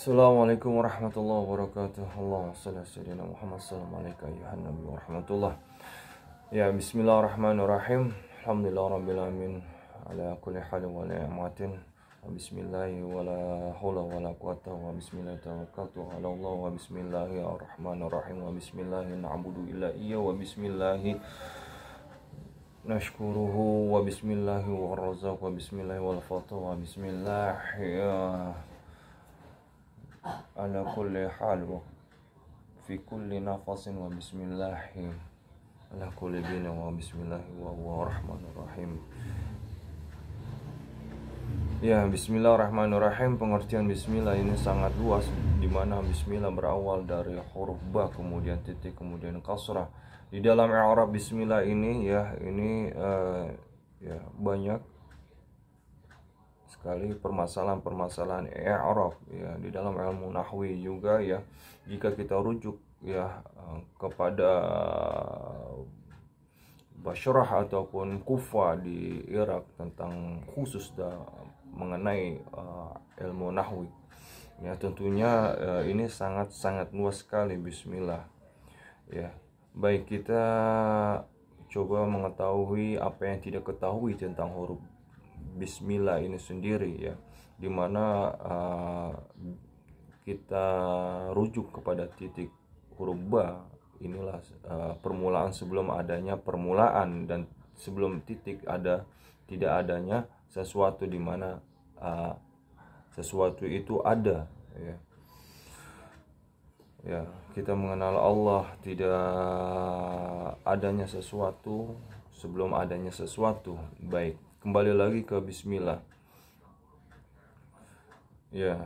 Assalamualaikum warahmatullahi wabarakatuh. Allahumma shalli ala sayyidina Muhammad. Assalamualaikum ayuhan nabi wa rahmatullah. Ya, bismillahirrahmanirrahim. Alhamdulillahirabbil alamin ala kulli halin wa ni'matin. Wa bismillahi wa la haula wa la quwata wa bismillahi tawakkaltu ala Allah wa bismillahirrahmanirrahim wa bismillahi na'budu illa iyya wa bismillahi nashkuruhu wa bismillahi wa razaq wa bismillahi wal fatah wa bismillahi ala kulli hal wa fi kulli nafasin wa bismillahi ala kulli dinin wa bismillahi wa huwa rahmanur rahim. Ya, bismillahirrahmanirrahim. Pengertian bismillah ini sangat luas, di mana bismillah berawal dari huruf ba, kemudian titik, kemudian kasrah. Di dalam i'rab bismillah ini banyak sekali permasalahan-permasalahan i'rab ya, di dalam ilmu nahwi juga ya. Jika kita rujuk ya kepada Bashrah ataupun Kufa di Irak tentang khusus mengenai ilmu nahwi ya, tentunya ini sangat luas sekali bismillah ya. Baik, kita coba mengetahui apa yang tidak ketahui tentang huruf bismillah ini sendiri ya, dimana kita rujuk kepada titik huruf ba. Inilah permulaan sebelum adanya permulaan, dan sebelum titik tidak adanya sesuatu, dimana sesuatu itu ada ya. Ya, kita mengenal Allah, tidak adanya sesuatu sebelum adanya sesuatu. Baik, kembali lagi ke bismillah ya.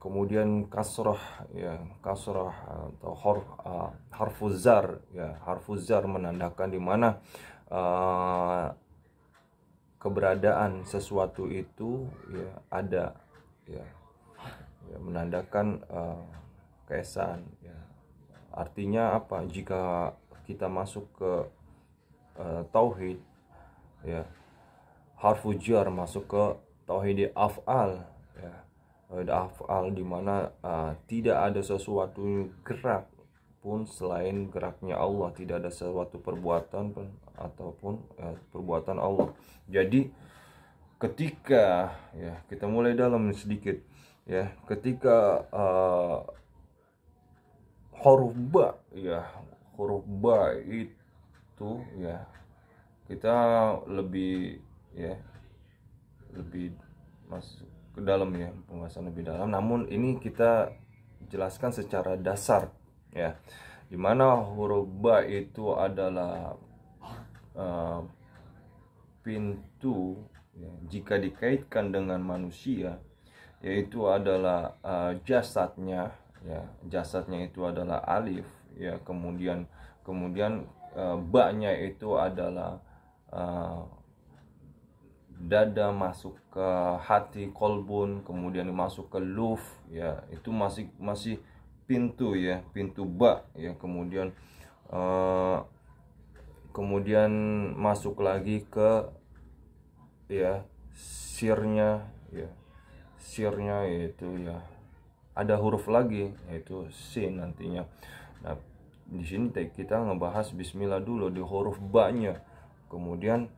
Kemudian kasrah ya, kasrah atau harfuz zar ya, harfuz zar menandakan di mana keberadaan sesuatu itu ya ada ya, menandakan keesaan ya. Artinya apa? Jika kita masuk ke tauhid ya, harfu jar masuk ke tauhid af'al ya, af'al, di mana tidak ada sesuatu gerak pun selain geraknya Allah, tidak ada sesuatu perbuatan pun ataupun perbuatan Allah. Jadi ketika ya, kita mulai dalam sedikit ya, ketika huruf ba ya, huruf ba itu ya, kita lebih masuk ke dalam ya, pembahasan lebih dalam. Namun ini kita jelaskan secara dasar ya, dimana huruf ba itu adalah pintu ya, jika dikaitkan dengan manusia, yaitu adalah jasadnya ya, jasadnya itu adalah alif ya, kemudian ba-nya itu adalah dada masuk ke hati, kolbun, kemudian masuk ke luf ya, itu masih pintu ya, pintu ba ya. Kemudian masuk lagi ke ya sirnya ya, sirnya yaitu ya ada huruf lagi yaitu sin nantinya. Nah, di sini kita ngebahas bismillah dulu di huruf ba-nya. Kemudian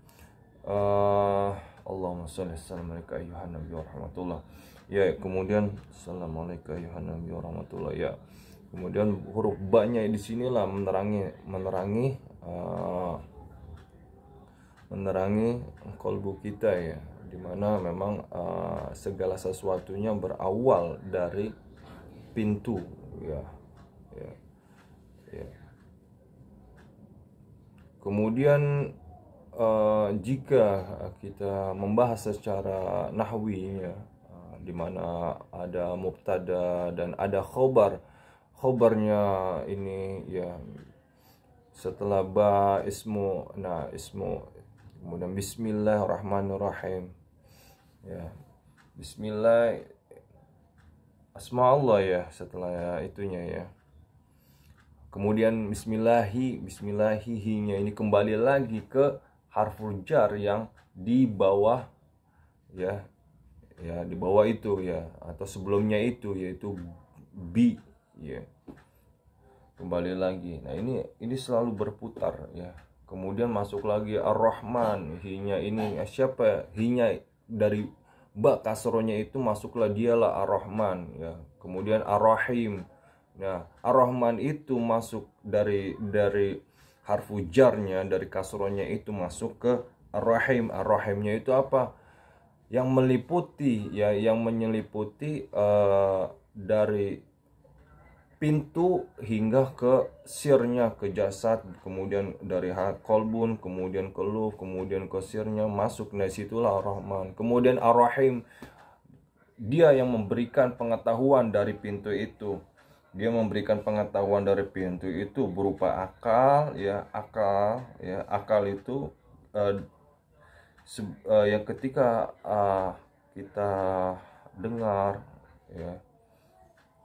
Allahumma shalli assalamualaikum ayuhan nabi wa rahmatullah ya, kemudian assalamualaikum ayuhan nabi wa rahmatullah ya. Kemudian huruf ba-nya di sinilah menerangi kolbu kita ya, dimana memang segala sesuatunya berawal dari pintu ya. Kemudian jika kita membahas secara nahwi ya, di mana ada mubtada dan ada khobarnya ini ya, setelah ba ismu, kemudian bismillahirrahmanirrahim ya, bismillah asma Allah ya, setelah itunya ya. Kemudian bismillahinya ini kembali lagi ke harful jar yang di bawah ya, ya di bawah itu ya, atau sebelumnya itu yaitu bi ya, kembali lagi. Nah ini selalu berputar ya. Kemudian masuk lagi Ar-Rahman, hinya ini siapa? Hinya dari ba kasrohnya itu masuklah dialah Ar-Rahman ya. Kemudian Ar-Rahim. Nah, Ar-Rahman itu masuk dari harfu jarnya, dari kasrohnya itu masuk ke Ar-Rahim. Ar-Rahimnya itu apa? Yang meliputi ya, yang menyeliputi dari pintu hingga ke sirnya, ke jasad, kemudian dari kolbun, kemudian ke luf, kemudian ke sirnya masuk. Nah situlah Ar-Rahman. Kemudian Ar-Rahim, dia yang memberikan pengetahuan dari pintu itu. Dia memberikan pengetahuan dari pintu itu berupa akal ya, akal itu yang ketika kita dengar ya,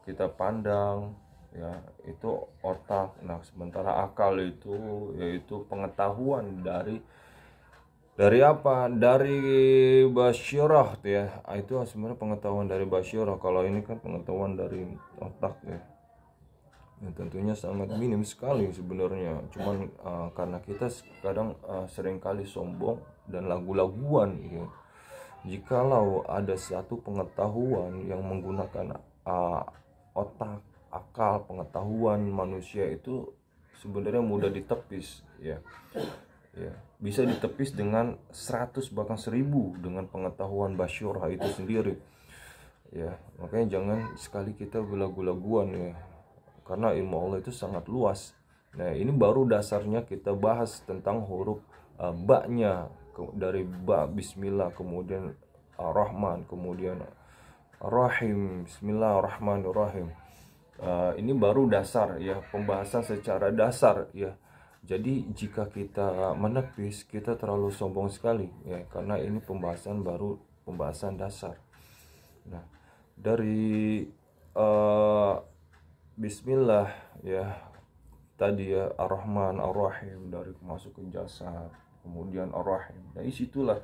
kita pandang ya, itu otak. Nah sementara akal itu yaitu pengetahuan dari apa, dari basyirah ya, itu sebenarnya pengetahuan dari basyirah. Kalau ini kan pengetahuan dari otak ya, ya tentunya sangat minim sekali sebenarnya. Cuman karena kita kadang seringkali sombong dan lagu-laguan ya. Jikalau ada satu pengetahuan yang menggunakan otak, akal, pengetahuan manusia itu sebenarnya mudah ditepis ya. Ya, bisa ditepis dengan 100 bahkan 1000 dengan pengetahuan basyirah itu sendiri. Ya, makanya jangan sekali kita belagu-laguan ya. Karena ilmu Allah itu sangat luas. Nah, ini baru dasarnya kita bahas tentang huruf ba-nya, dari ba bismillah, kemudian Ar-Rahman, kemudian Ar-Rahim, bismillahirrahmanirrahim. Ini baru dasar ya, pembahasan secara dasar ya. Jadi jika kita menepis, kita terlalu sombong sekali ya, karena ini pembahasan baru, pembahasan dasar. Nah, dari bismillah ya tadi ya, Ar-Rahman, Ar-Rahim, dari masuk ke jasad, kemudian Ar-Rahim. Nah, disitulah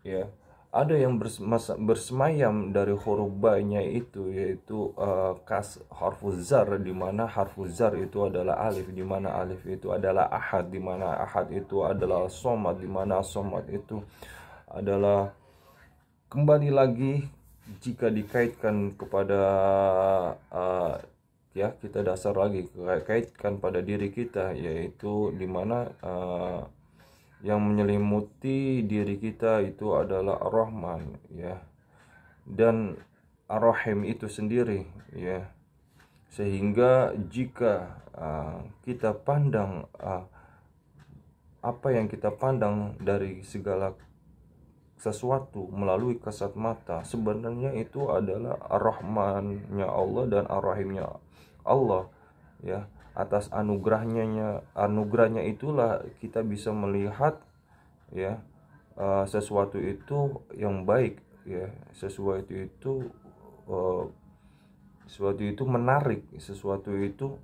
ya ada yang bersemayam dari huruf ba-nya itu, yaitu harfu zar, di mana harfu zar itu adalah alif, di mana alif itu adalah ahad, di mana ahad itu adalah somad, di mana somad itu adalah, kembali lagi jika dikaitkan kepada ya kita dasar lagi, kaitkan pada diri kita, yaitu di mana yang menyelimuti diri kita itu adalah Ar-Rahman ya, dan Ar-Rahim itu sendiri ya. Sehingga jika kita pandang apa yang kita pandang dari segala sesuatu melalui kasat mata, sebenarnya itu adalah Ar-Rahmannya Allah dan Ar-Rahimnya Allah ya. Atas anugerahnya itulah kita bisa melihat ya sesuatu itu yang baik ya, sesuatu itu menarik, sesuatu itu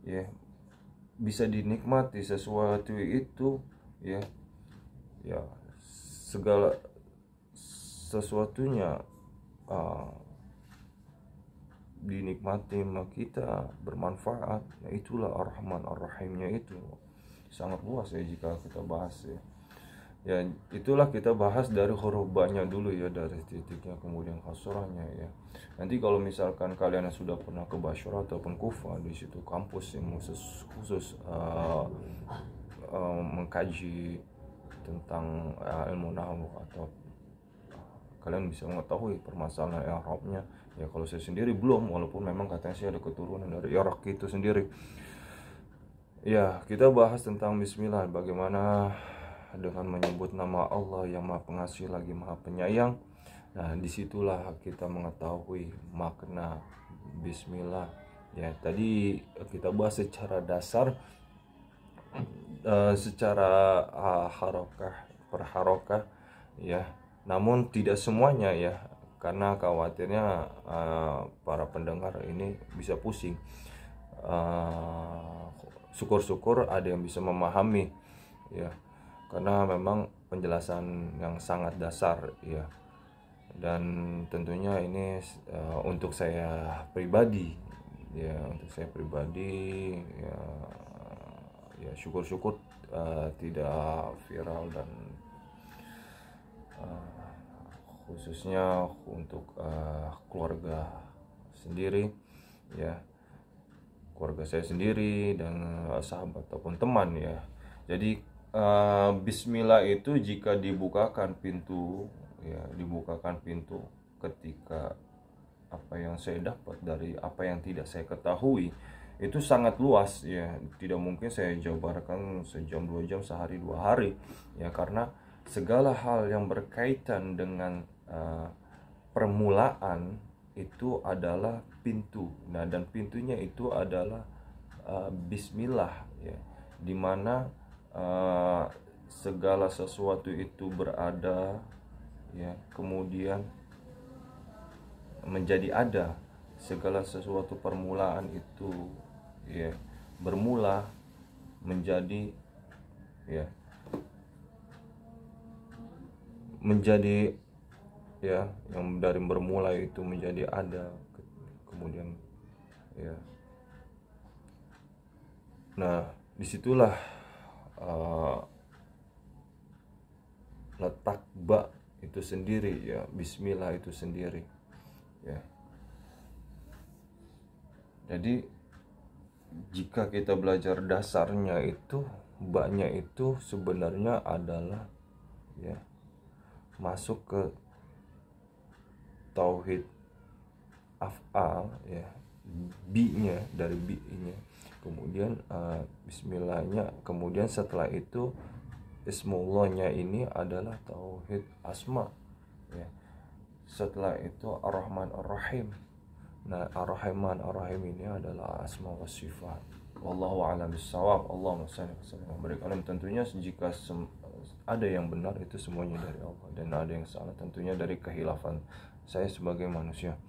ya bisa dinikmati, sesuatu itu ya segala sesuatunya dinikmati sama kita, bermanfaat. Nah itulah Ar-Rahman, Ar-Rahimnya itu sangat luas ya jika kita bahas ya. Ya itulah kita bahas dari huruf ba-nya dulu ya, dari titiknya, kemudian kasrahnya ya. Nanti kalau misalkan kalian yang sudah pernah ke Basra ataupun Kufa, di situ kampus yang khusus mengkaji tentang ilmu nahwu, atau kalian bisa mengetahui permasalahan i'rabnya ya. Kalau saya sendiri belum, walaupun memang katanya saya ada keturunan dari Irak itu sendiri ya. Kita bahas tentang bismillah, bagaimana dengan menyebut nama Allah yang maha pengasih lagi maha penyayang. Nah disitulah kita mengetahui makna bismillah ya. Tadi kita bahas secara dasar, secara harokah per harokah ya, namun tidak semuanya ya, karena khawatirnya para pendengar ini bisa pusing. Syukur-syukur ada yang bisa memahami ya, karena memang penjelasan yang sangat dasar ya. Dan tentunya ini untuk saya pribadi ya, ya syukur-syukur tidak viral, dan khususnya untuk keluarga sendiri ya, keluarga saya sendiri dan sahabat ataupun teman ya. Jadi bismillah itu jika dibukakan pintu ya, dibukakan pintu ketika apa yang saya dapat dari apa yang tidak saya ketahui itu sangat luas ya. Tidak mungkin saya jabarkan sejam 2 jam, sehari 2 hari ya, karena segala hal yang berkaitan dengan permulaan itu adalah pintu. Nah, dan pintunya itu adalah bismillah ya, dimana segala sesuatu itu berada ya, kemudian menjadi ada. Segala sesuatu permulaan itu ya bermula menjadi ya, menjadi ya, yang dari bermula itu menjadi ada, kemudian ya. Nah, disitulah letak ba itu sendiri ya, bismillah itu sendiri ya. Jadi jika kita belajar dasarnya itu, ba-nya itu sebenarnya adalah ya masuk ke tauhid af'al ya, bi-nya, dari bi-nya, kemudian bismillahnya, kemudian setelah itu ismullahnya ini adalah tauhid asma ya. Setelah itu ar-Rahman ar-Rahim. Nah, ar-Rahman ar-Rahim ini adalah asma wa sifat. Wallahu a'lam bissawab. Allahumma shalli wa sallim wa barik alaihi. Tentunya jika ada yang benar itu semuanya dari Allah, dan ada yang salah tentunya dari kehilafan saya sebagai manusia.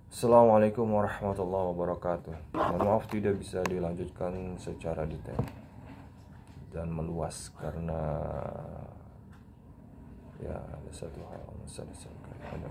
Assalamualaikum warahmatullahi wabarakatuh. Mohon maaf tidak bisa dilanjutkan secara detail dan meluas karena ya ada satu hal, ada